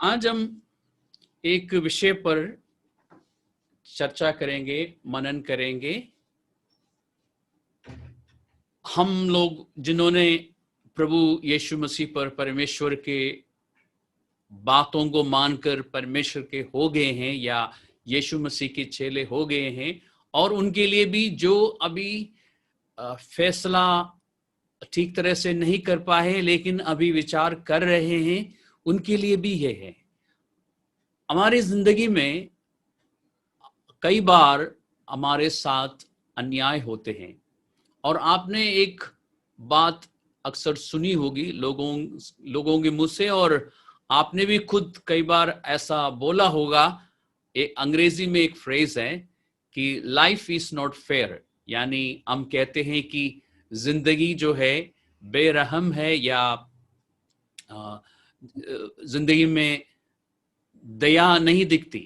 आज हम एक विषय पर चर्चा करेंगे, मनन करेंगे। हम लोग जिन्होंने प्रभु यीशु मसीह पर परमेश्वर के बातों को मानकर परमेश्वर के हो गए हैं या यीशु मसीह के चेले हो गए हैं, और उनके लिए भी जो अभी फैसला ठीक तरह से नहीं कर पाए लेकिन अभी विचार कर रहे हैं, उनके लिए भी ये है। हमारी जिंदगी में कई बार हमारे साथ अन्याय होते हैं, और आपने एक बात अक्सर सुनी होगी लोगों के मुंह से, और आपने भी खुद कई बार ऐसा बोला होगा। एक अंग्रेजी में एक फ्रेज है कि लाइफ इज नॉट फेयर, यानी हम कहते हैं कि जिंदगी जो है बेरहम है, या जिंदगी में दया नहीं दिखती।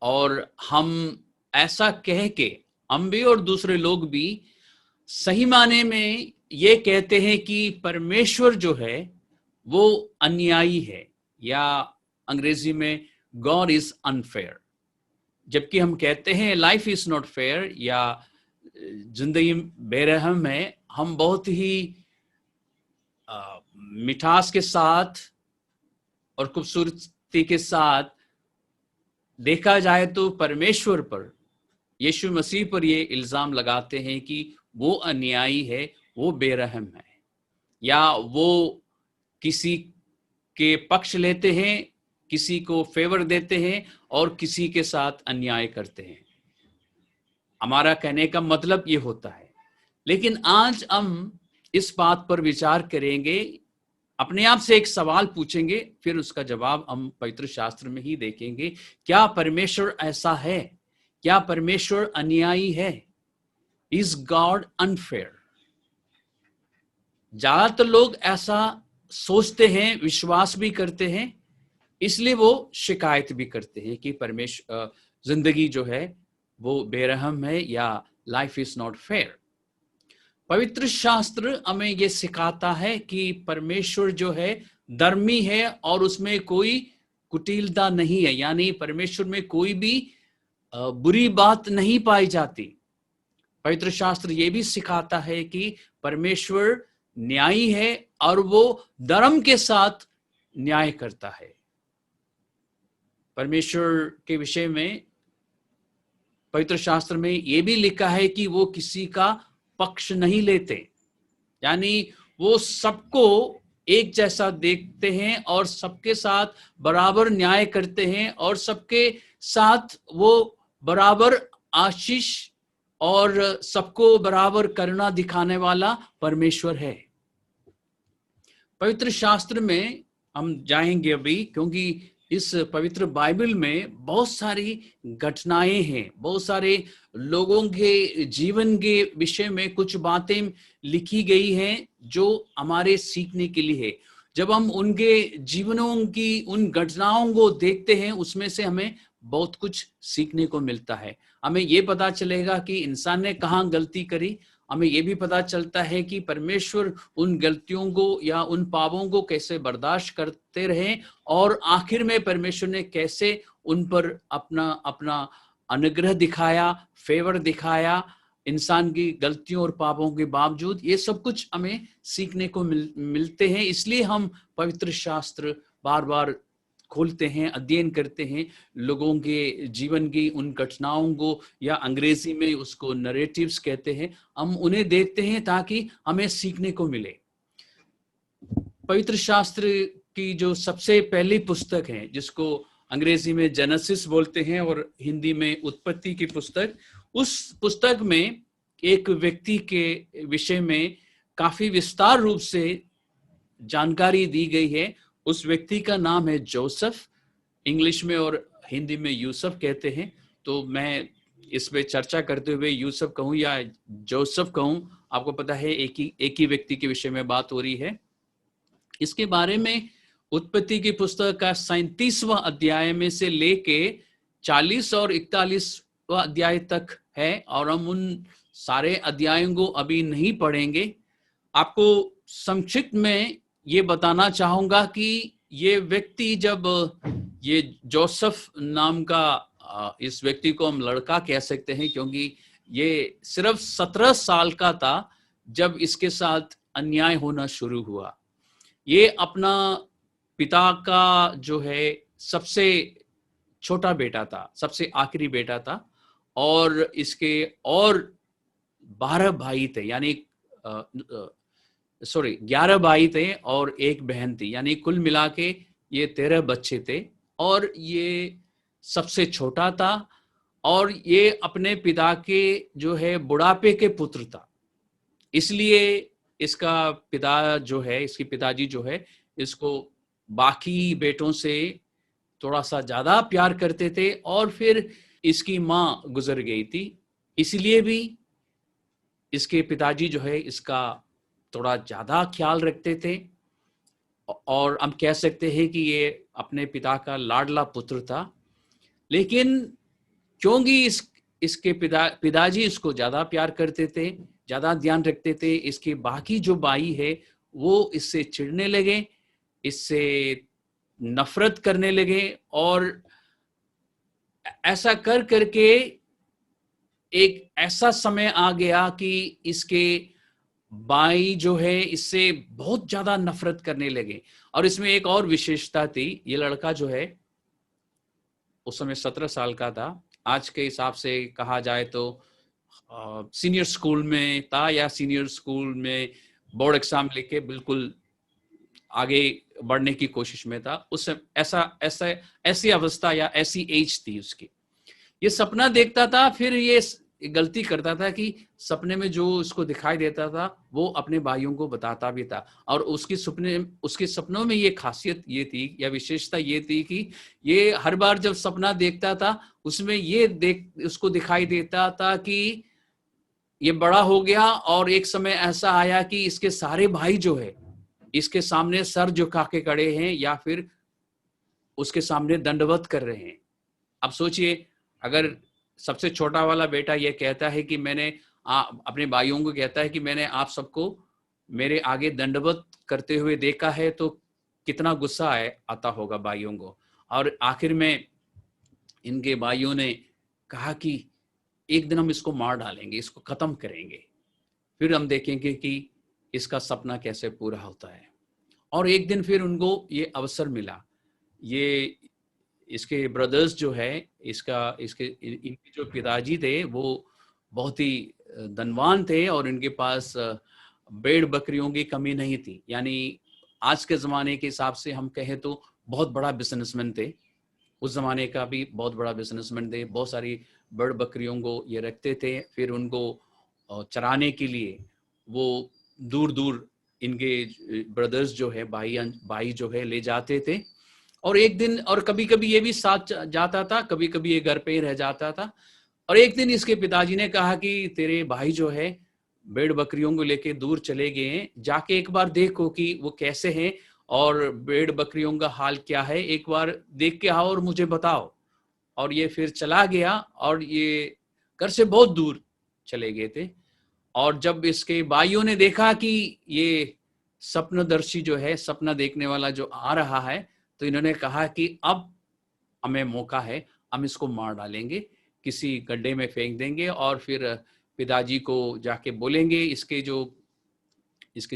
और हम ऐसा कह के हम भी और दूसरे लोग भी सही माने में ये कहते हैं कि परमेश्वर जो है वो अन्यायी है, या अंग्रेजी में गॉड इज अनफेयर। जबकि हम कहते हैं लाइफ इज नॉट फेयर या जिंदगी बेरहम है, हम बहुत ही मिठास के साथ और खूबसूरती के साथ देखा जाए तो परमेश्वर पर, यीशु मसीह पर ये इल्जाम लगाते हैं कि वो अन्यायी है, वो बेरहम है, या वो किसी के पक्ष लेते हैं, किसी को फेवर देते हैं और किसी के साथ अन्याय करते हैं। हमारा कहने का मतलब ये होता है। लेकिन आज हम इस बात पर विचार करेंगे, अपने आप से एक सवाल पूछेंगे, फिर उसका जवाब हम पवित्र शास्त्र में ही देखेंगे। क्या परमेश्वर ऐसा है? क्या परमेश्वर अन्यायी है? Is God unfair? ज्यादातर लोग ऐसा सोचते हैं, विश्वास भी करते हैं, इसलिए वो शिकायत भी करते हैं कि परमेश्वर जिंदगी जो है वो बेरहम है, या लाइफ इज नॉट फेयर। पवित्र शास्त्र हमें ये सिखाता है कि परमेश्वर जो है धर्मी है और उसमें कोई कुटिलता नहीं है, यानी परमेश्वर में कोई भी बुरी बात नहीं पाई जाती। पवित्र शास्त्र ये भी सिखाता है कि परमेश्वर न्यायी है और वो धर्म के साथ न्याय करता है। परमेश्वर के विषय में पवित्र शास्त्र में ये भी लिखा है कि वो किसी का पक्ष नहीं लेते, यानी वो सबको एक जैसा देखते हैं और सबके साथ बराबर न्याय करते हैं, और सबके साथ वो बराबर आशीष और सबको बराबर करुणा दिखाने वाला परमेश्वर है। पवित्र शास्त्र में हम जाएंगे अभी, क्योंकि इस पवित्र बाइबल में बहुत सारी घटनाएं हैं, बहुत सारे लोगों के जीवन के विषय में कुछ बातें लिखी गई हैं जो हमारे सीखने के लिए है। जब हम उनके जीवनों की उन घटनाओं को देखते हैं, उसमें से हमें बहुत कुछ सीखने को मिलता है। हमें ये पता चलेगा कि इंसान ने कहाँ गलती करी। हमें ये भी पता चलता है कि परमेश्वर उन गलतियों को या उन पापों को कैसे बर्दाश्त करते रहे, और आखिर में परमेश्वर ने कैसे उन पर अपना अपना अनुग्रह दिखाया, फेवर दिखाया, इंसान की गलतियों और पापों के बावजूद। ये सब कुछ हमें सीखने को मिलते हैं। इसलिए हम पवित्र शास्त्र बार बार खोलते हैं, अध्ययन करते हैं, लोगों के जीवन की उन घटनाओं को, या अंग्रेजी में उसको नरेटिव्स कहते हैं, हम उन्हें देखते हैं ताकि हमें सीखने को मिले। पवित्र शास्त्र की जो सबसे पहली पुस्तक है, जिसको अंग्रेजी में जेनेसिस बोलते हैं और हिंदी में उत्पत्ति की पुस्तक, उस पुस्तक में एक व्यक्ति के विषय में काफी विस्तार रूप से जानकारी दी गई है। उस व्यक्ति का नाम है जोसेफ, इंग्लिश में और हिंदी में यूसुफ कहते हैं। तो मैं इस पे चर्चा करते हुए यूसुफ कहूं या जोसेफ कहूं, आपको पता है एक ही व्यक्ति के विषय में बात हो रही है। इसके बारे में उत्पत्ति की पुस्तक का 37वां अध्याय में से लेके 40 और 41वां अध्याय तक है, और हम उन सारे अध्यायों को अभी नहीं पढ़ेंगे। आपको संक्षिप्त में ये बताना चाहूंगा कि ये व्यक्ति जब ये जोसेफ नाम का इस व्यक्ति को हम लड़का कह सकते हैं, क्योंकि ये सिर्फ 17 साल का था जब इसके साथ अन्याय होना शुरू हुआ। ये अपना पिता का जो है सबसे छोटा बेटा था, सबसे आखिरी बेटा था, और इसके और 12 भाई थे, यानी 11 भाई थे और एक बहन थी, यानी कुल मिला के ये 13 बच्चे थे, और ये सबसे छोटा था, और ये अपने पिता के जो है बुढ़ापे के पुत्र था। इसलिए इसका पिता जो है, इसके पिताजी जो है, इसको बाकी बेटों से थोड़ा सा ज्यादा प्यार करते थे, और फिर इसकी माँ गुजर गई थी, इसलिए भी इसके पिताजी जो है इसका थोड़ा ज्यादा ख्याल रखते थे, और हम कह सकते हैं कि ये अपने पिता का लाडला पुत्र था। लेकिन क्योंकि इसके पिताजी इसको ज्यादा प्यार करते थे, ज्यादा ध्यान रखते थे, इसके बाकी जो भाई है वो इससे चिढ़ने लगे, इससे नफरत करने लगे, और ऐसा कर करके एक ऐसा समय आ गया कि इसके भाई जो है इससे बहुत ज्यादा नफरत करने लगे। और इसमें एक और विशेषता थी, ये लड़का जो है उस समय 17 साल का था, आज के हिसाब से कहा जाए तो सीनियर स्कूल में था, या सीनियर स्कूल में बोर्ड एग्जाम लेके बिल्कुल आगे बढ़ने की कोशिश में था। उस ऐसी अवस्था या ऐसी एज थी उसकी। ये सपना देखता था, फिर ये गलती करता था कि सपने में जो उसको दिखाई देता था वो अपने भाइयों को बताता भी था, और उसके सपनों में ये खासियत ये थी, या विशेषता ये थी कि ये हर बार जब सपना देखता था उसमें ये उसको दिखाई देता था कि ये बड़ा हो गया, और एक समय ऐसा आया कि इसके सारे भाई जो है इसके सामने सर झुका के खड़े हैं, या फिर उसके सामने दंडवत कर रहे हैं। अब सोचिए, अगर सबसे छोटा वाला बेटा ये कहता है कि मैंने अपने भाइयों को कहता है कि मैंने आप सबको मेरे आगे दंडवत करते हुए देखा है, तो कितना गुस्सा आता होगा भाइयों को। और आखिर में इनके भाइयों ने कहा कि एक दिन हम इसको मार डालेंगे, इसको खत्म करेंगे, फिर हम देखेंगे कि इसका सपना कैसे पूरा होता है। और एक दिन फिर उनको ये अवसर मिला। ये इसके ब्रदर्स जो है, इनके जो पिताजी थे वो बहुत ही धनवान थे, और इनके पास भेड़ बकरियों की कमी नहीं थी, यानी आज के ज़माने के हिसाब से हम कहें तो बहुत बड़ा बिजनेसमैन थे। उस ज़माने का भी बहुत बड़ा बिजनेसमैन थे, बहुत सारी भेड़ बकरियों को ये रखते थे, फिर उनको चराने के लिए वो दूर दूर इनके ब्रदर्स जो है, भाई जो है ले जाते थे। और एक दिन, और कभी कभी ये भी साथ जाता था, कभी कभी ये घर पे ही रह जाता था। और एक दिन इसके पिताजी ने कहा कि तेरे भाई जो है भेड़ बकरियों को लेके दूर चले गए हैं, जाके एक बार देखो कि वो कैसे हैं और भेड़ बकरियों का हाल क्या है, एक बार देख के आओ और मुझे बताओ। और ये फिर चला गया, और ये घर से बहुत दूर चले गए थे। और जब इसके भाइयों ने देखा कि ये सपनदर्शी जो है, सपना देखने वाला जो आ रहा है, तो इन्होंने कहा कि अब हमें मौका है, हम इसको मार डालेंगे, किसी गड्ढे में फेंक देंगे, और फिर पिताजी को जाके बोलेंगे इसके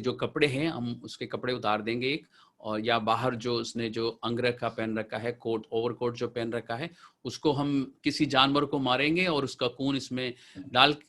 जो कपड़े हैं हम उसके कपड़े उतार देंगे एक, और या बाहर जो उसने जो अंगरखा पहन रखा है, कोट ओवरकोट जो पहन रखा है, उसको हम किसी जानवर को मारेंगे और उसका खून इसमें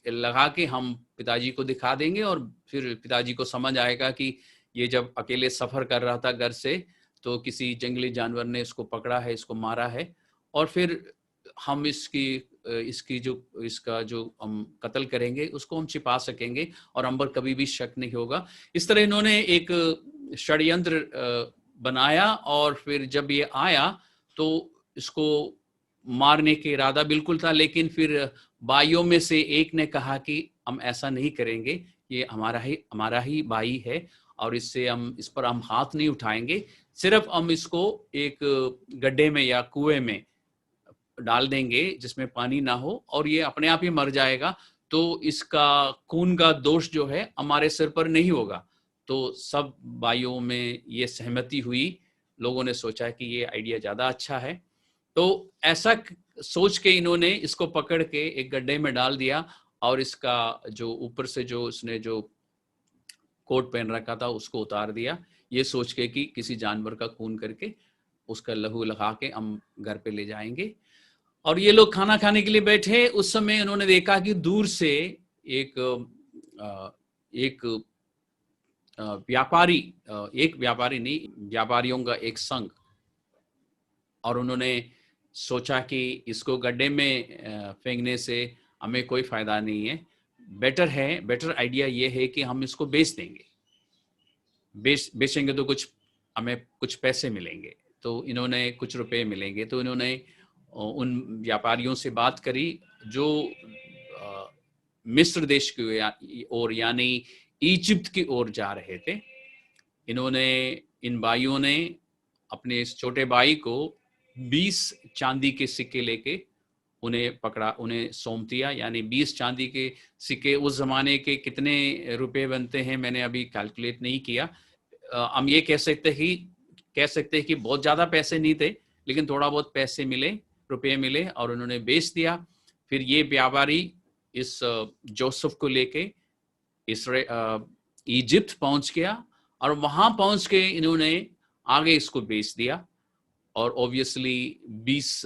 लगा के हम पिताजी को दिखा देंगे। और फिर पिताजी को समझ आएगा कि ये जब अकेले सफर कर रहा था घर से, तो किसी जंगली जानवर ने इसको पकड़ा है, इसको मारा है, और फिर हम इसका जो हम कत्ल करेंगे उसको हम छिपा सकेंगे, और हम पर कभी भी शक नहीं होगा। इस तरह इन्होंने एक षड्यंत्र बनाया, और फिर जब ये आया तो इसको मारने के इरादा बिल्कुल था, लेकिन फिर भाइयों में से एक ने कहा कि हम ऐसा नहीं करेंगे, ये हमारा ही भाई है, और इस पर हम हाथ नहीं उठाएंगे, सिर्फ हम इसको एक गड्ढे में या कुएं में डाल देंगे जिसमें पानी ना हो, और ये अपने आप ही मर जाएगा, तो इसका खून का दोष जो है हमारे सिर पर नहीं होगा। तो सब भाइयों में ये सहमति हुई, लोगों ने सोचा कि ये आइडिया ज़्यादा अच्छा है। तो ऐसा सोच के इन्होंने इसको पकड़ के एक गड्ढे में डाल दिया और इसका जो ऊपर से जो उसने जो कोट पहन रखा था उसको उतार दिया, ये सोच के कि किसी जानवर का खून करके उसका लहू लगा के हम घर पे ले जाएंगे। और ये लोग खाना खाने के लिए बैठे, उस समय इन्होंने देखा कि दूर से एक एक व्यापारी, एक व्यापारी नहीं, व्यापारियों का एक संघ, और उन्होंने सोचा कि इसको गड्ढे में फेंकने से हमें कोई फायदा नहीं है, बेटर आइडिया ये है कि हम इसको बेच देंगे, बेचेंगे तो कुछ हमें कुछ पैसे मिलेंगे, तो इन्होंने कुछ रुपए मिलेंगे। तो इन्होंने उन व्यापारियों से बात करी जो मिस्र देश की ओर यानी इजिप्ट की ओर जा रहे थे। इन्होंने, इन भाइयों ने अपने इस छोटे भाई को 20 चांदी के सिक्के लेके उन्हें पकड़ा, उन्हें सौंप दिया। यानी 20 चांदी के सिक्के उस जमाने के कितने रुपए बनते हैं मैंने अभी कैलकुलेट नहीं किया। हम ये कह सकते हैं कि बहुत ज्यादा पैसे नहीं थे, लेकिन थोड़ा बहुत पैसे मिले, रुपए मिले, और उन्होंने बेच दिया। फिर ये व्यापारी इस जोसेफ को लेके इजिप्ट पहुंच गया, और वहां पहुंच के इन्होंने आगे इसको बेच दिया। और ऑब्वियसली 20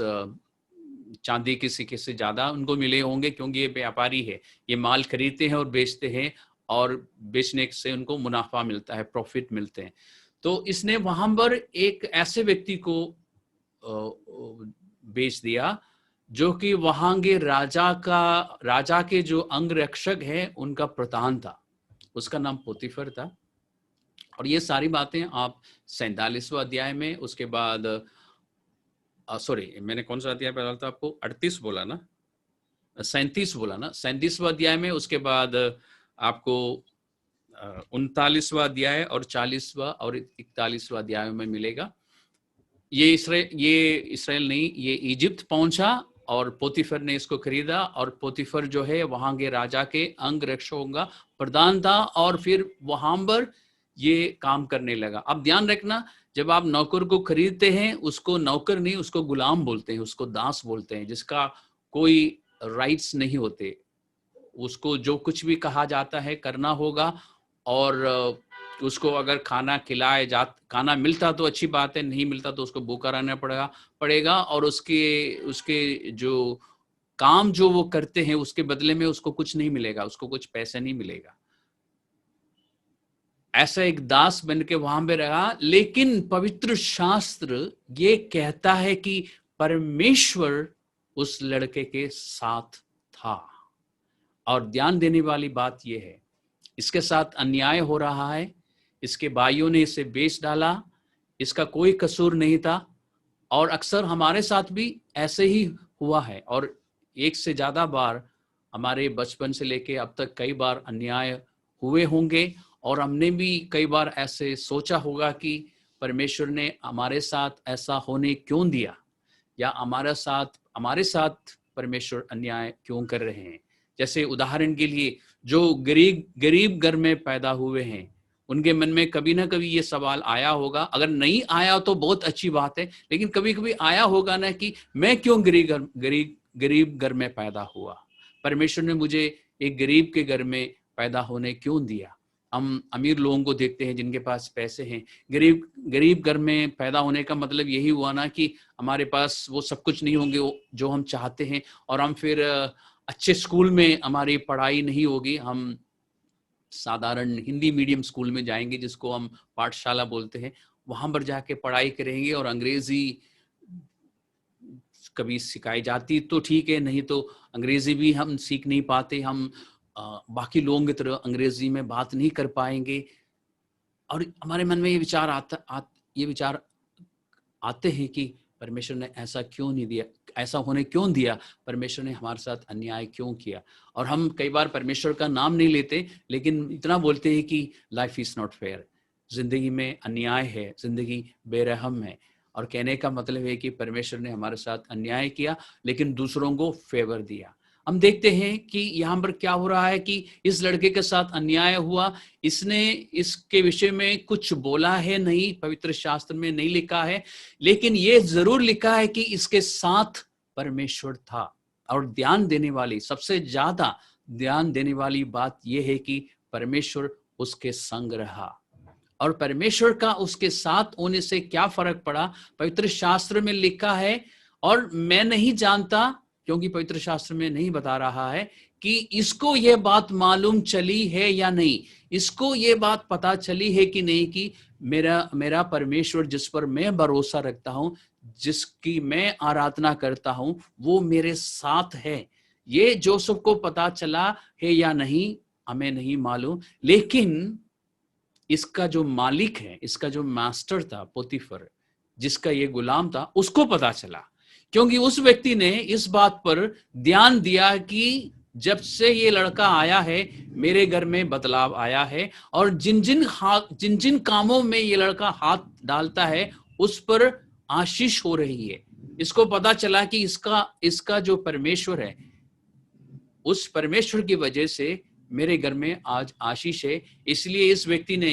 चांदी के सिक्के से ज्यादा उनको मिले होंगे, क्योंकि ये व्यापारी है, ये माल खरीदते हैं और बेचते हैं, और बेचने से उनको मुनाफा मिलता है, प्रॉफिट मिलते हैं। तो इसने वहां पर एक ऐसे व्यक्ति को बेच दिया जो कि वहां के राजा के जो अंगरक्षक है उनका प्रधान था, उसका नाम पोतीफर था। और ये सारी बातें आप 47वां अध्याय में, उसके बाद सॉरी मैंने कौन सा अध्याय पढ़ा था आपको, 38 बोला ना, 37 बोला ना, 37वां अध्याय में, उसके बाद आपको 39वां अध्याय और 40वां और 41वां अध्याय में मिलेगा। ये इस्राएल नहीं, ये इजिप्ट पहुंचा और पोतीफर ने इसको खरीदा, और पोतीफर जो है वहां के राजा के अंग रक्षकों का प्रधान था, और फिर वहां पर ये काम करने लगा। अब ध्यान रखना, जब आप नौकर को खरीदते हैं, उसको नौकर नहीं, उसको गुलाम बोलते हैं, उसको दास बोलते हैं, जिसका कोई राइट्स नहीं होते। उसको जो कुछ भी कहा जाता है करना होगा, और उसको अगर खाना मिलता तो अच्छी बात है, नहीं मिलता तो उसको भूखा रहना पड़ेगा, और उसके जो काम जो वो करते हैं उसके बदले में उसको कुछ नहीं मिलेगा, उसको कुछ पैसे नहीं मिलेगा। ऐसा एक दास बन के वहां पे रहा। लेकिन पवित्र शास्त्र ये कहता है कि परमेश्वर उस लड़के के साथ था। और ध्यान देने वाली बात यह है, इसके साथ अन्याय हो रहा है, इसके भाइयों ने इसे बेच डाला, इसका कोई कसूर नहीं था, और अक्सर हमारे साथ भी ऐसे ही हुआ है, और एक से ज्यादा बार हमारे बचपन से लेके अब तक कई बार अन्याय हुए होंगे, और हमने भी कई बार ऐसे सोचा होगा कि परमेश्वर ने हमारे साथ ऐसा होने क्यों दिया, या हमारे साथ परमेश्वर अन्याय क्यों कर रहे हैं। जैसे उदाहरण के लिए, जो गरीब घर में पैदा हुए हैं, उनके मन में कभी ना कभी ये सवाल आया होगा, अगर नहीं आया तो बहुत अच्छी बात है, लेकिन कभी कभी आया होगा ना कि मैं क्यों गरीब घर में पैदा हुआ, परमेश्वर ने मुझे एक गरीब के घर में पैदा होने क्यों दिया। हम अमीर लोगों को देखते हैं जिनके पास पैसे हैं, गरीब घर में पैदा होने का मतलब यही हुआ ना कि हमारे पास वो सब कुछ नहीं होंगे जो हम चाहते हैं, और हम फिर अच्छे स्कूल में हमारी पढ़ाई नहीं होगी, हम साधारण हिंदी मीडियम स्कूल में जाएंगे, जिसको हम पाठशाला बोलते हैं, वहां पर जाके पढ़ाई करेंगे, और अंग्रेजी कभी सिखाई जाती तो ठीक है, नहीं तो अंग्रेजी भी हम सीख नहीं पाते, हम बाकी लोगों की तरह अंग्रेजी में बात नहीं कर पाएंगे। और हमारे मन में ये विचार आते हैं कि परमेश्वर ने ऐसा क्यों नहीं दिया, ऐसा होने क्यों दिया, परमेश्वर ने हमारे साथ अन्याय क्यों किया। और हम कई बार परमेश्वर का नाम नहीं लेते, लेकिन इतना बोलते हैं कि लाइफ इज नॉट फेयर, जिंदगी में अन्याय है, जिंदगी बेरहम है। और कहने का मतलब है कि परमेश्वर ने हमारे साथ अन्याय किया, लेकिन दूसरों को फेवर दिया। हम देखते हैं कि यहाँ पर क्या हो रहा है कि इस लड़के के साथ अन्याय हुआ, इसने इसके विषय में कुछ बोला है नहीं, पवित्र शास्त्र में नहीं लिखा है, लेकिन ये जरूर लिखा है कि इसके साथ परमेश्वर था। और ध्यान देने वाली, सबसे ज्यादा ध्यान देने वाली बात यह है कि परमेश्वर उसके संग रहा। और परमेश्वर का उसके साथ होने से क्या फर्क पड़ा, पवित्र शास्त्र में लिखा है, और मैं नहीं जानता क्योंकि पवित्र शास्त्र में नहीं बता रहा है कि इसको ये बात मालूम चली है या नहीं, इसको ये बात पता चली है कि नहीं कि मेरा मेरा परमेश्वर जिस पर मैं भरोसा रखता हूं, जिसकी मैं आराधना करता हूं, वो मेरे साथ है। ये जोसेफ को पता चला है या नहीं हमें नहीं मालूम, लेकिन इसका जो मालिक है, इसका जो मास्टर था पोतीफर, जिसका ये गुलाम था, उसको पता चला, क्योंकि उस व्यक्ति ने इस बात पर ध्यान दिया कि जब से ये लड़का आया है मेरे घर में बदलाव आया है, और जिन जिन कामों में ये लड़का हाथ डालता है उस पर आशीष हो रही है। इसको पता चला कि इसका जो परमेश्वर है, उस परमेश्वर की वजह से मेरे घर में आज आशीष है। इसलिए इस व्यक्ति ने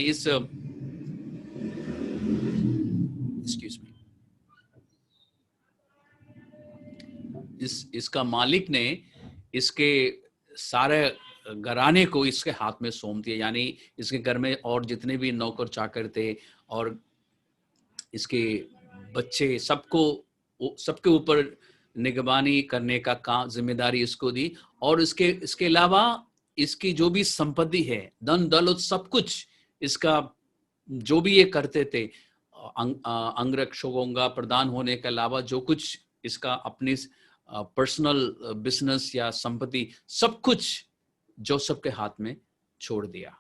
इसका मालिक ने इसके सारे घराने को इसके हाथ में सौंप दिया, यानी इसके घर में और जितने भी नौकर चाकर थे और इसके बच्चे, सबके ऊपर निगरानी करने का काम, जिम्मेदारी इसको दी। और इसके अलावा इसकी जो भी संपत्ति है, धन दौलत, सब कुछ इसका, जो भी ये करते थे, अंगरक्षकों का प्रदान होने के अलावा जो कुछ इसका अपनी पर्सनल बिजनेस या संपत्ति, सब कुछ जोसेफ के हाथ में छोड़ दिया।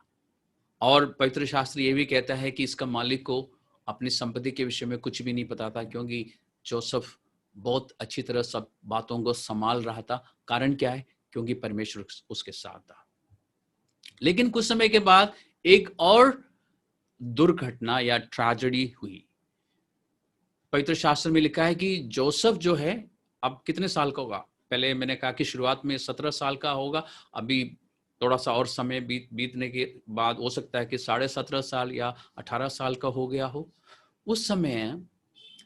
और पवित्र शास्त्र ये भी कहता है कि इसका मालिक को अपनी संपत्ति के विषय में कुछ भी नहीं पता था, क्योंकि जोसेफ बहुत अच्छी तरह सब बातों को संभाल रहा था। कारण क्या है? क्योंकि परमेश्वर उसके साथ था। लेकिन कुछ समय के बाद एक और दुर्घटना या ट्रेजेडी हुई। पवित्र शास्त्र में लिखा है कि जोसेफ जो है, अब कितने साल का होगा? पहले मैंने कहा कि शुरुआत में 17 साल का होगा, अभी थोड़ा सा और समय बीतने के बाद हो सकता है कि 17.5 साल या 18 साल का हो गया हो। उस समय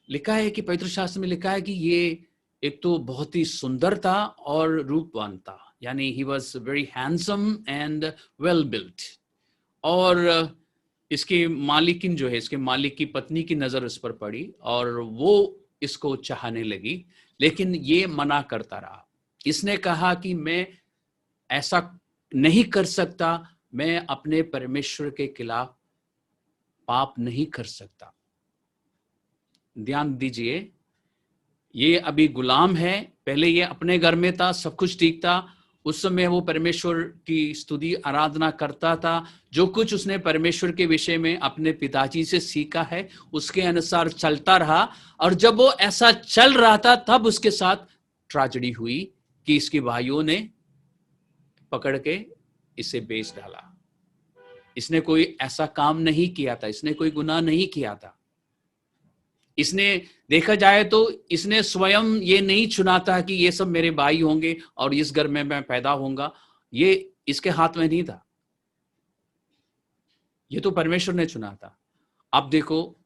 लिखा है कि पवित्र शास्त्र में लिखा है कि ये एक तो बहुत ही सुंदर था और रूपवान था, यानी he was very handsome and well built. और इसके मालिकिन जो है, इसके मालिक की पत्नी की नजर इस पर पड़ी और वो इसको चाहने लगी, लेकिन ये मना करता रहा। इसने कहा कि मैं ऐसा नहीं कर सकता, मैं अपने परमेश्वर के खिलाफ पाप नहीं कर सकता। ध्यान दीजिए, ये अभी गुलाम है, पहले ये अपने घर में था, सब कुछ ठीक था। उस समय वो परमेश्वर की स्तुति आराधना करता था। जो कुछ उसने परमेश्वर के विषय में अपने पिताजी से सीखा है उसके अनुसार चलता रहा। और जब वो ऐसा चल रहा था तब उसके साथ ट्रेजेडी हुई कि इसके भाइयों ने पकड़ के इसे बेच डाला। इसने कोई ऐसा काम नहीं किया था, इसने कोई गुनाह नहीं किया था। इसने, देखा जाए तो इसने स्वयं ये नहीं चुना था कि ये सब मेरे भाई होंगे और इस घर में मैं पैदा होऊंगा, ये इसके हाथ में नहीं था, ये तो परमेश्वर ने चुना था। अब देखो,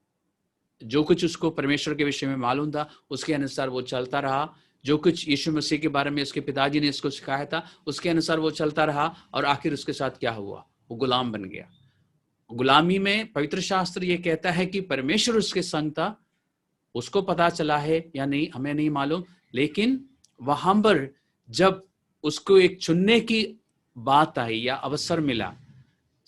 जो कुछ उसको परमेश्वर के विषय में मालूम था उसके अनुसार वो चलता रहा। जो कुछ यीशु मसीह के बारे में उसके पिताजी ने इसको सिखाया था उसके अनुसार वो चलता रहा, और आखिर उसके साथ क्या हुआ? वो गुलाम बन गया। गुलामी में पवित्र शास्त्र ये कहता है कि परमेश्वर उसके संग था। उसको पता चला है या नहीं हमें नहीं मालूम, लेकिन वहां पर जब उसको एक चुनने की बात आई या अवसर मिला,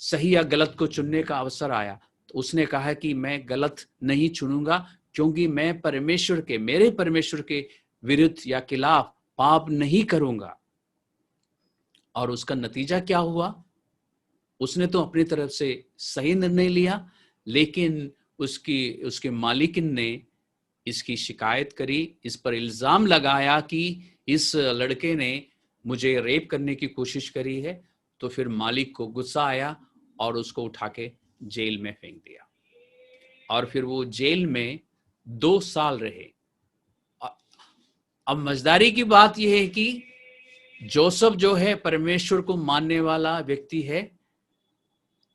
सही या गलत को चुनने का अवसर आया, तो उसने कहा कि मैं गलत नहीं चुनूंगा, क्योंकि मैं मेरे परमेश्वर के विरुद्ध या खिलाफ पाप नहीं करूंगा। और उसका नतीजा क्या हुआ? उसने तो अपनी तरफ से सही निर्णय लिया, लेकिन उसके मालिकिन ने इसकी शिकायत करी, इस पर इल्जाम लगाया कि इस लड़के ने मुझे रेप करने की कोशिश करी है। तो फिर मालिक को गुस्सा आया और उसको उठा के जेल में फेंक दिया। और फिर वो जेल में 2 साल रहे। अब मजेदारी की बात यह है कि जोसेफ जो है परमेश्वर को मानने वाला व्यक्ति है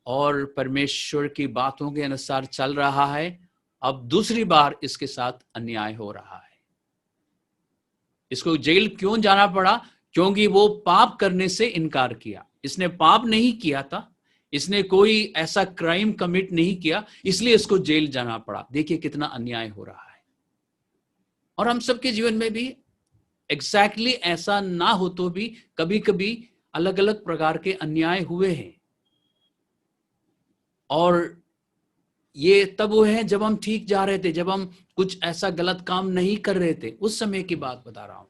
और परमेश्वर की बातों के अनुसार चल रहा है। अब दूसरी बार इसके साथ अन्याय हो रहा है। इसको जेल क्यों जाना पड़ा? क्योंकि वो पाप करने से इनकार किया। इसने पाप नहीं किया था, इसने कोई ऐसा क्राइम कमिट नहीं किया, इसलिए इसको जेल जाना पड़ा। देखिए कितना अन्याय हो रहा है। और हम सबके जीवन में भी एग्जैक्टली ऐसा ना हो तो भी कभी कभी अलग अलग प्रकार के अन्याय हुए हैं। और ये तब हुए हैं जब हम ठीक जा रहे थे, जब हम कुछ ऐसा गलत काम नहीं कर रहे थे, उस समय की बात बता रहा हूं।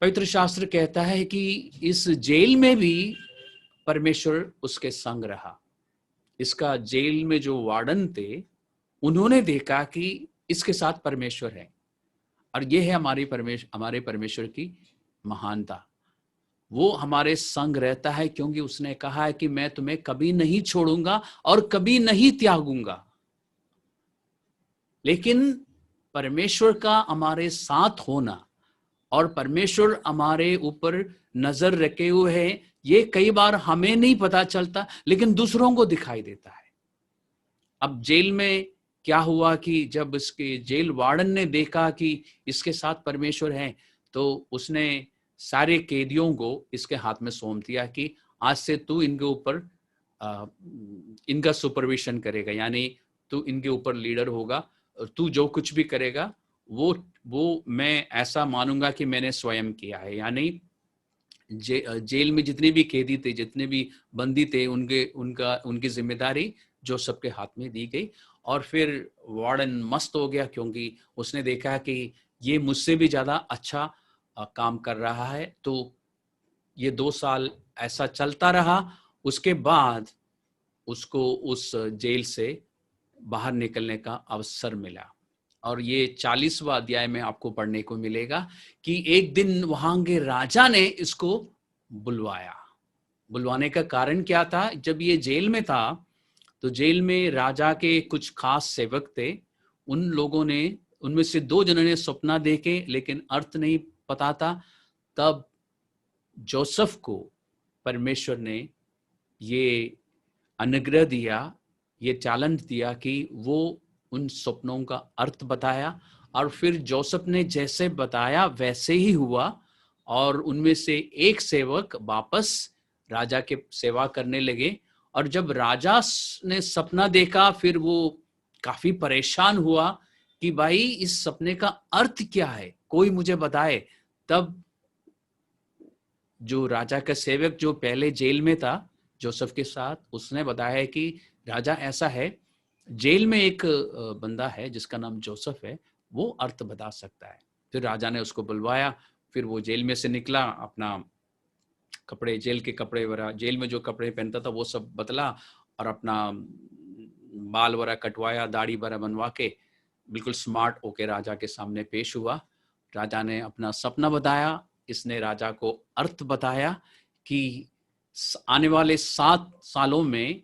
पवित्र शास्त्र कहता है कि इस जेल में भी परमेश्वर उसके संग रहा। इसका जेल में जो वार्डन थे, उन्होंने देखा कि इसके साथ परमेश्वर है, और ये है हमारे परमेश्वर की महानता। वो हमारे संग रहता है क्योंकि उसने कहा है कि मैं तुम्हें कभी नहीं छोड़ूंगा और कभी नहीं त्यागूंगा। लेकिन परमेश्वर का हमारे साथ होना और परमेश्वर हमारे ऊपर नजर रखे हुए है, ये कई बार हमें नहीं पता चलता, लेकिन दूसरों को दिखाई देता है। अब जेल में क्या हुआ कि जब इसके जेल वार्डन ने देखा कि इसके साथ परमेश्वर है, तो उसने सारे कैदियों को इसके हाथ में सौंप दिया कि आज से तू इनके ऊपर इनका सुपरविजन करेगा, यानी तू इनके ऊपर लीडर होगा। तू जो कुछ भी करेगा वो मैं ऐसा मानूंगा कि मैंने स्वयं किया है। यानी जेल में जितने भी कैदी थे, जितने भी बंदी थे, उनकी जिम्मेदारी जो सबके हाथ में दी गई। और फिर वार्डन मस्त हो गया क्योंकि उसने देखा कि ये मुझसे भी ज्यादा अच्छा काम कर रहा है। तो ये 2 साल ऐसा चलता रहा। उसके बाद उसको उस जेल से बाहर निकलने का अवसर मिला। और ये 40वां अध्याय में आपको पढ़ने को मिलेगा कि एक दिन वहां के राजा ने इसको बुलवाया। बुलवाने का कारण क्या था? जब ये जेल में था तो जेल में राजा के कुछ खास सेवक थे। उन लोगों ने, उनमें से 2 जनों ने सपना देखे लेकिन अर्थ नहीं पता था। तब जोसेफ को परमेश्वर ने ये अनुग्रह दिया, ये टैलेंट दिया कि वो उन सपनों का अर्थ बताया। और फिर जोसेफ ने जैसे बताया वैसे ही हुआ। और उनमें से एक सेवक वापस राजा के सेवा करने लगे। और जब राजा ने सपना देखा, फिर वो काफी परेशान हुआ कि भाई इस सपने का अर्थ क्या है, कोई मुझे बताए। तब जो राजा का सेवक जो पहले जेल में था जोसेफ के साथ, उसने बताया कि राजा ऐसा है, जेल में एक बंदा है जिसका नाम जोसेफ है, वो अर्थ बता सकता है। फिर राजा ने उसको बुलवाया। फिर वो जेल में से निकला, अपना कपड़े, जेल के कपड़े वगैरह, जेल में जो कपड़े पहनता था वो सब बदला, और अपना बाल वगैरह कटवाया, दाढ़ी वगैरह बनवा के बिल्कुल स्मार्ट होके राजा के सामने पेश हुआ। राजा ने अपना सपना बताया। इसने राजा को अर्थ बताया कि आने वाले 7 सालों में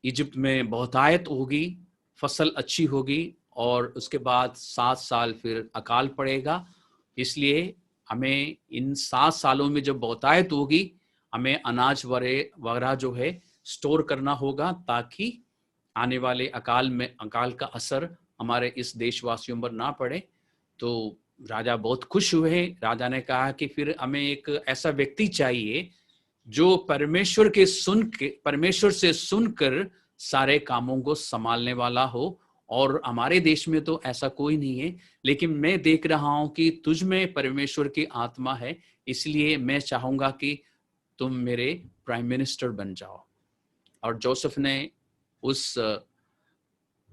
इजिप्ट में बहुतायत होगी, फसल अच्छी होगी, और उसके बाद 7 साल फिर अकाल पड़ेगा। इसलिए हमें इन 7 सालों में जब बहुतायत होगी, हमें अनाज वगैरह जो है स्टोर करना होगा, ताकि आने वाले अकाल का असर हमारे इस देशवासियों पर ना पड़े। तो राजा बहुत खुश हुए। राजा ने कहा कि फिर हमें एक ऐसा व्यक्ति चाहिए जो परमेश्वर से सुनकर सारे कामों को संभालने वाला हो। और हमारे देश में तो ऐसा कोई नहीं है, लेकिन मैं देख रहा हूं कि तुझ में परमेश्वर की आत्मा है, इसलिए मैं चाहूंगा कि तुम मेरे प्राइम मिनिस्टर बन जाओ। और जोसेफ ने उस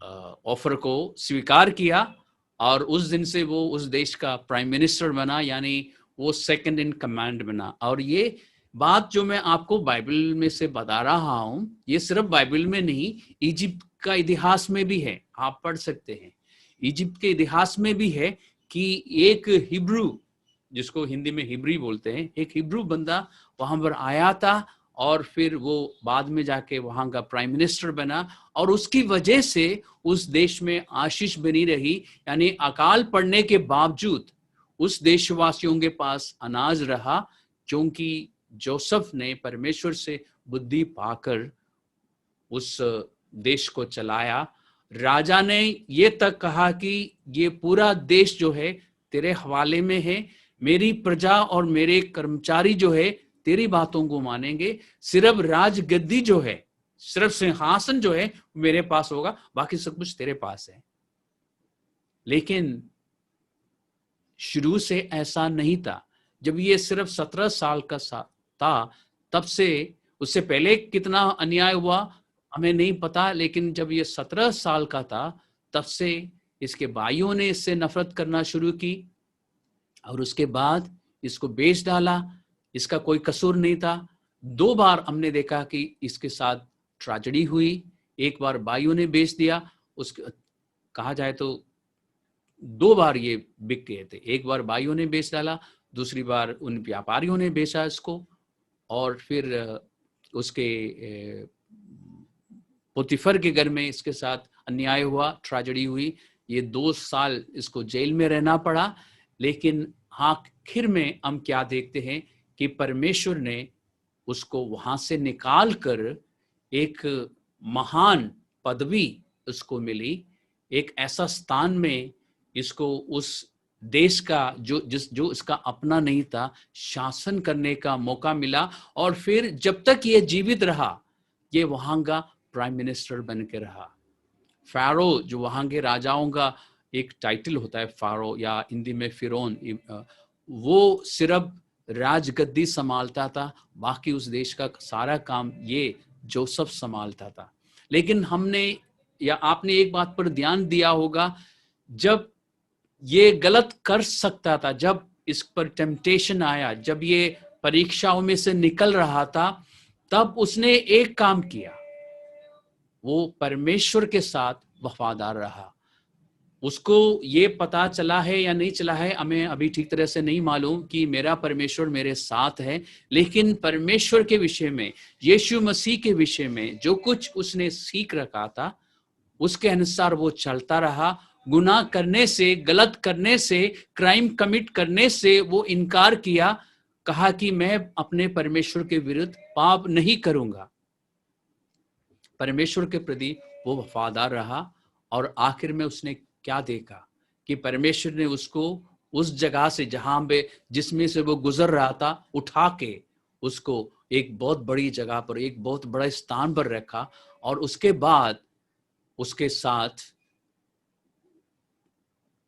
ऑफर को स्वीकार किया, और उस दिन से वो उस देश का प्राइम मिनिस्टर बना, यानी वो सेकंड इन कमांड बना। और ये बात जो मैं आपको बाइबल में से बता रहा हूं, ये सिर्फ बाइबल में नहीं, इजिप्ट का इतिहास में भी है, आप पढ़ सकते हैं। इजिप्ट के इतिहास में भी है कि एक हिब्रू, जिसको हिंदी में हिब्री बोलते हैं, एक हिब्रू बंदा वहां पर आया था, और फिर वो बाद में जाके वहां का प्राइम मिनिस्टर बना। और उसकी वजह से उस देश में आशीष बनी रही, यानी अकाल पड़ने के बावजूद उस देशवासियों के पास अनाज रहा, क्योंकि जोसेफ ने परमेश्वर से बुद्धि पाकर उस देश को चलाया। राजा ने ये तक कहा कि ये पूरा देश जो है तेरे हवाले में है, मेरी प्रजा और मेरे कर्मचारी जो है तेरी बातों को मानेंगे, सिर्फ राजगद्दी जो है, सिर्फ सिंहासन जो है मेरे पास होगा, बाकी सब कुछ तेरे पास है। लेकिन शुरू से ऐसा नहीं था। जब ये सिर्फ 17 साल का था, तब से, उससे पहले कितना अन्याय हुआ हमें नहीं पता, लेकिन जब ये 17 साल का था, तब से इसके भाइयों ने इससे नफरत करना शुरू की, और उसके बाद इसको बेच डाला। इसका कोई कसूर नहीं था। 2 बार हमने देखा कि इसके साथ ट्रेजेडी हुई। एक बार भाइयों ने बेच दिया, उसके कहा जाए तो 2 बार ये बिक गए थे। एक बार भाइयों ने बेच डाला, दूसरी बार उन व्यापारियों ने बेचा इसको, और फिर उसके पोतीफर के घर में इसके साथ अन्याय हुआ, ट्रेजेडी हुई। ये 2 साल इसको जेल में रहना पड़ा। लेकिन आखिर में हम क्या देखते हैं कि परमेश्वर ने उसको वहां से निकाल कर एक महान पदवी उसको मिली, एक ऐसा स्थान में इसको उस देश का जो इसका अपना नहीं था, शासन करने का मौका मिला। और फिर जब तक ये जीवित रहा, ये वहां का प्राइम मिनिस्टर बन के रहा। फारो, जो वहां के राजाओं का एक टाइटल होता है, फारो या हिंदी में फिरौन, वो सिर्फ राजगद्दी संभालता था, बाकी उस देश का सारा काम ये जोसेफ संभालता था। लेकिन हमने या आपने एक बात पर ध्यान दिया होगा, जब ये गलत कर सकता था, जब इस पर टेम्पटेशन आया, जब ये परीक्षाओं में से निकल रहा था, तब उसने एक काम किया, वो परमेश्वर के साथ वफादार रहा। उसको ये पता चला है या नहीं चला है, हमें अभी ठीक तरह से नहीं मालूम कि मेरा परमेश्वर मेरे साथ है, लेकिन परमेश्वर के विषय में, यीशु मसीह के विषय में जो कुछ उसने सीख रखा था, उसके अनुसार वो चलता रहा। गुनाह करने से, गलत करने से, क्राइम कमिट करने से वो इनकार किया, कहा कि मैं अपने परमेश्वर के विरुद्ध पाप नहीं करूंगा। परमेश्वर के प्रति वो वफादार रहा, और आखिर में उसने क्या देखा कि परमेश्वर ने उसको उस जगह से, जहां पे जिसमें से वो गुजर रहा था, उठा के उसको एक बहुत बड़ी जगह पर, एक बहुत बड़े स्थान पर रखा। और उसके बाद उसके साथ,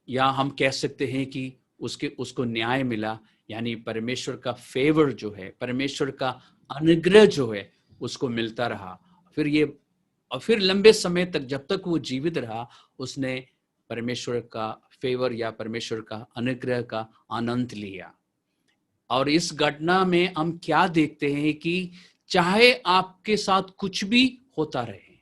या हम कह सकते हैं कि उसको न्याय मिला, यानी परमेश्वर का फेवर जो है, परमेश्वर का अनुग्रह जो है, उसको मिलता रहा। फिर लंबे समय तक, जब तक वो जीवित रहा, उसने परमेश्वर का फेवर या परमेश्वर का अनुग्रह का आनंद लिया। और इस घटना में हम क्या देखते हैं कि चाहे आपके साथ कुछ भी होता रहे,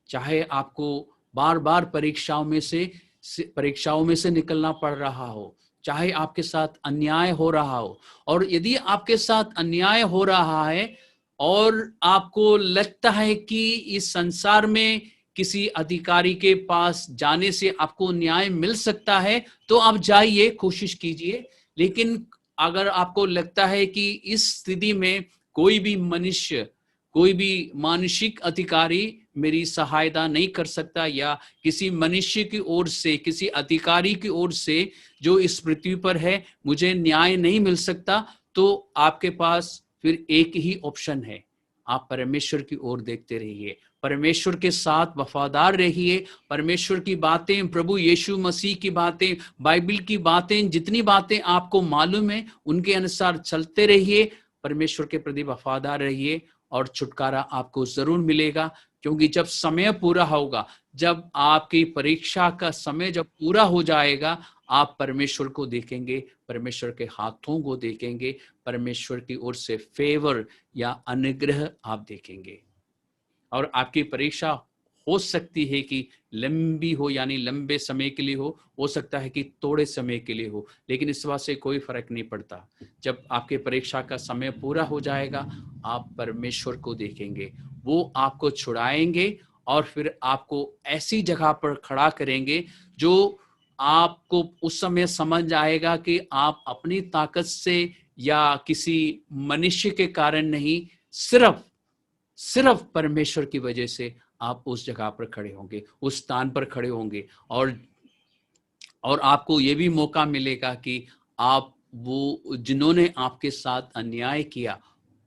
चाहे आपको बार बार परीक्षाओं में से निकलना पड़ रहा हो, चाहे आपके साथ अन्याय हो रहा हो, और यदि आपके साथ अन्याय हो रहा है और आपको लगता है कि इस संसार में किसी अधिकारी के पास जाने से आपको न्याय मिल सकता है, तो आप जाइए, कोशिश कीजिए। लेकिन अगर आपको लगता है कि इस स्थिति में कोई भी मनुष्य, कोई भी मानसिक अधिकारी मेरी सहायता नहीं कर सकता, या किसी मनुष्य की ओर से, किसी अधिकारी की ओर से जो इस पृथ्वी पर है, मुझे न्याय नहीं मिल सकता, तो आपके पास फिर एक ही ऑप्शन है, आप परमेश्वर की ओर देखते रहिए, परमेश्वर के साथ वफादार रहिए। परमेश्वर की बातें, प्रभु यीशु मसीह की बातें, बाइबल की बातें, जितनी बातें आपको मालूम है, उनके अनुसार चलते रहिए, परमेश्वर के प्रति वफादार रहिए, और छुटकारा आपको जरूर मिलेगा। क्योंकि जब समय पूरा होगा, जब आपकी परीक्षा का समय जब पूरा हो जाएगा, आप परमेश्वर को देखेंगे, परमेश्वर के हाथों को देखेंगे, परमेश्वर की ओर से फेवर या अनुग्रह आप देखेंगे। और आपकी परीक्षा हो सकती है कि लंबी हो, यानी लंबे समय के लिए हो सकता है कि थोड़े समय के लिए हो, लेकिन इस बात से कोई फर्क नहीं पड़ता। जब आपके परीक्षा का समय पूरा हो जाएगा, आप परमेश्वर को देखेंगे, वो आपको छुड़ाएंगे, और फिर आपको ऐसी जगह पर खड़ा करेंगे जो आपको उस समय समझ आएगा कि आप अपनी ताकत से या किसी मनुष्य के कारण नहीं, सिर्फ परमेश्वर की वजह से आप उस जगह पर खड़े होंगे, उस स्थान पर खड़े होंगे। और आपको ये भी मौका मिलेगा कि आप वो जिन्होंने आपके साथ अन्याय किया,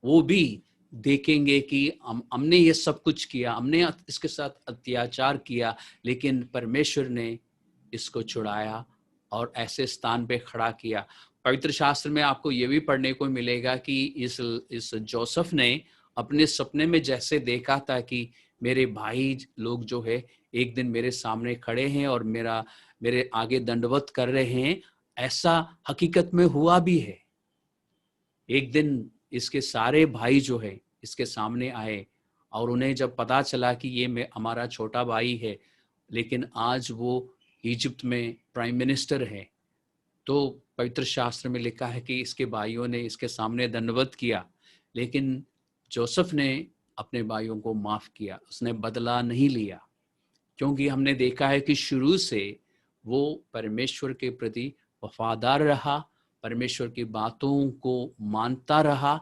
वो भी देखेंगे कि हमने ये सब कुछ किया, हमने इसके साथ अत्याचार किया, लेकिन परमेश्वर ने इसको छुड़ाया और ऐसे स्थान पे खड़ा किया। पवित्र शास्त्र में आपको ये भी पढ़ने को मिलेगा कि इस जोसेफ ने अपने सपने में जैसे देखा था कि मेरे भाई लोग जो है एक दिन मेरे सामने खड़े हैं और मेरे आगे दंडवत कर रहे हैं, ऐसा हकीकत में हुआ भी है। एक दिन इसके सारे भाई जो है इसके सामने आए और उन्हें जब पता चला कि ये हमारा छोटा भाई है, लेकिन आज वो इजिप्ट में प्राइम मिनिस्टर है, तो पवित्र शास्त्र में लिखा है कि इसके भाइयों ने इसके सामने दंडवत किया, लेकिन जोसेफ ने अपने भाइयों को माफ किया, उसने बदला नहीं लिया, क्योंकि हमने देखा है कि शुरू से वो परमेश्वर के प्रति वफादार रहा, परमेश्वर की बातों को मानता रहा।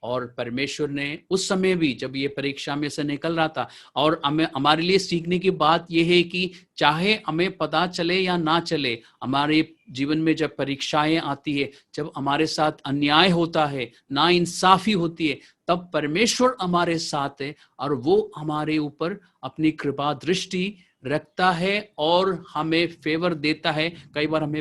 और परमेश्वर ने उस समय भी जब ये परीक्षा में से निकल रहा था, और हमारे लिए सीखने की बात यह है कि चाहे हमें पता चले या ना चले, हमारे जीवन में जब परीक्षाएं आती है, जब हमारे साथ अन्याय होता है, नाइंसाफी होती है, तब परमेश्वर हमारे साथ है और वो हमारे ऊपर अपनी कृपा दृष्टि रखता है और हमें फेवर देता है। कई बार हम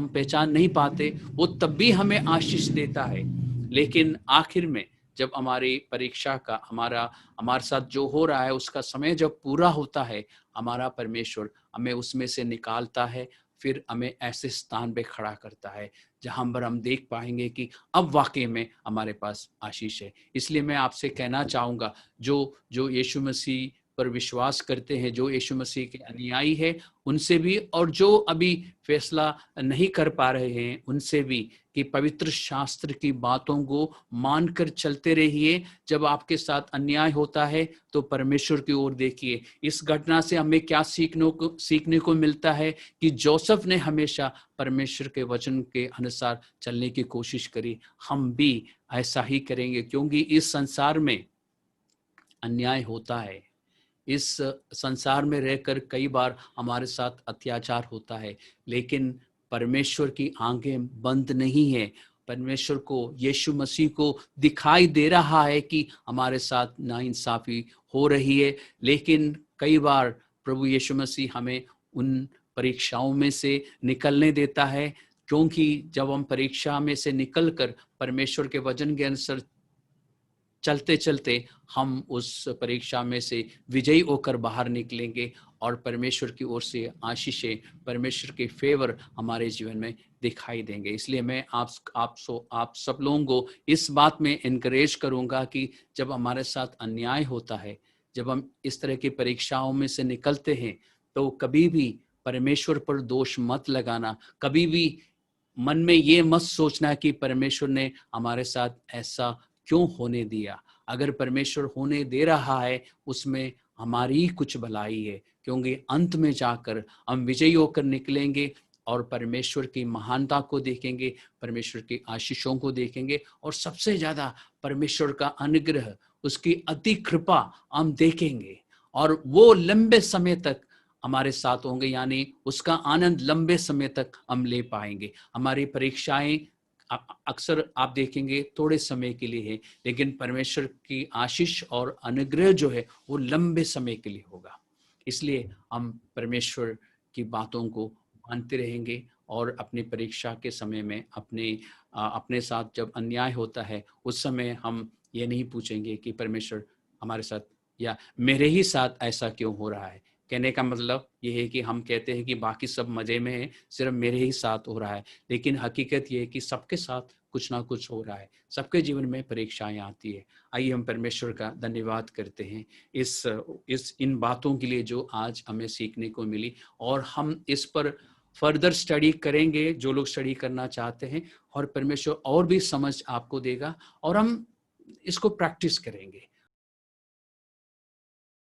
पहचान नहीं पाते, वो तब भी हमें आशीष देता है। लेकिन आखिर में जब हमारी परीक्षा का हमारे साथ जो हो रहा है उसका समय जब पूरा होता है, हमारा परमेश्वर हमें उसमें से निकालता है, फिर हमें ऐसे स्थान पे खड़ा करता है जहां पर हम देख पाएंगे कि अब वाकई में हमारे पास आशीष है। इसलिए मैं आपसे कहना चाहूंगा, जो यीशु मसीह पर विश्वास करते हैं, जो यीशु मसीह के अनुयायी है, उनसे भी, और जो अभी फैसला नहीं कर पा रहे हैं उनसे भी, कि पवित्र शास्त्र की बातों को मानकर चलते रहिए। जब आपके साथ अन्याय होता है तो परमेश्वर की ओर देखिए। इस घटना से हमें क्या सीखने को मिलता है कि जोसेफ ने हमेशा परमेश्वर के वचन के अनुसार चलने की कोशिश करी। हम भी ऐसा ही करेंगे, क्योंकि इस संसार में अन्याय होता है, इस संसार में रहकर कई बार हमारे साथ अत्याचार होता है, लेकिन परमेश्वर की आंखें बंद नहीं है। परमेश्वर को, यीशु मसीह को दिखाई दे रहा है कि हमारे साथ नाइंसाफी हो रही है, लेकिन कई बार प्रभु यीशु मसीह हमें उन परीक्षाओं में से निकलने देता है, क्योंकि जब हम परीक्षा में से निकलकर परमेश्वर के वचन के अनुसार चलते चलते हम उस परीक्षा में से विजयी होकर बाहर निकलेंगे और परमेश्वर की ओर से आशीषें, परमेश्वर के फेवर हमारे जीवन में दिखाई देंगे। इसलिए मैं आप सब लोगों को इस बात में एनकरेज करूंगा कि जब हमारे साथ अन्याय होता है, जब हम इस तरह की परीक्षाओं में से निकलते हैं, तो कभी भी परमेश्वर पर दोष मत लगाना, कभी भी मन में ये मत सोचना कि परमेश्वर ने हमारे साथ ऐसा क्यों होने दिया। अगर परमेश्वर होने दे रहा है, उसमें हमारी कुछ भलाई है, क्योंकि अंत में जाकर हम विजयी होकर निकलेंगे और परमेश्वर की महानता को देखेंगे, परमेश्वर की आशीषों को देखेंगे, और सबसे ज्यादा परमेश्वर का अनुग्रह, उसकी अति कृपा हम देखेंगे, और वो लंबे समय तक हमारे साथ होंगे, यानी उसका आनंद लंबे समय तक हम ले पाएंगे। हमारी परीक्षाएं अक्सर आप देखेंगे थोड़े समय के लिए है, लेकिन परमेश्वर की आशीष और अनुग्रह जो है वो लंबे समय के लिए होगा। इसलिए हम परमेश्वर की बातों को मानते रहेंगे और अपनी परीक्षा के समय में अपने साथ जब अन्याय होता है, उस समय हम ये नहीं पूछेंगे कि परमेश्वर हमारे साथ या मेरे ही साथ ऐसा क्यों हो रहा है। कहने का मतलब ये है कि हम कहते हैं कि बाकी सब मजे में है, सिर्फ मेरे ही साथ हो रहा है, लेकिन हकीकत ये है कि सबके साथ कुछ ना कुछ हो रहा है, सबके जीवन में परीक्षाएं आती है। आइए हम परमेश्वर का धन्यवाद करते हैं इन बातों के लिए जो आज हमें सीखने को मिली, और हम इस पर फर्दर स्टडी करेंगे, जो लोग स्टडी करना चाहते हैं, और परमेश्वर और भी समझ आपको देगा और हम इसको प्रैक्टिस करेंगे।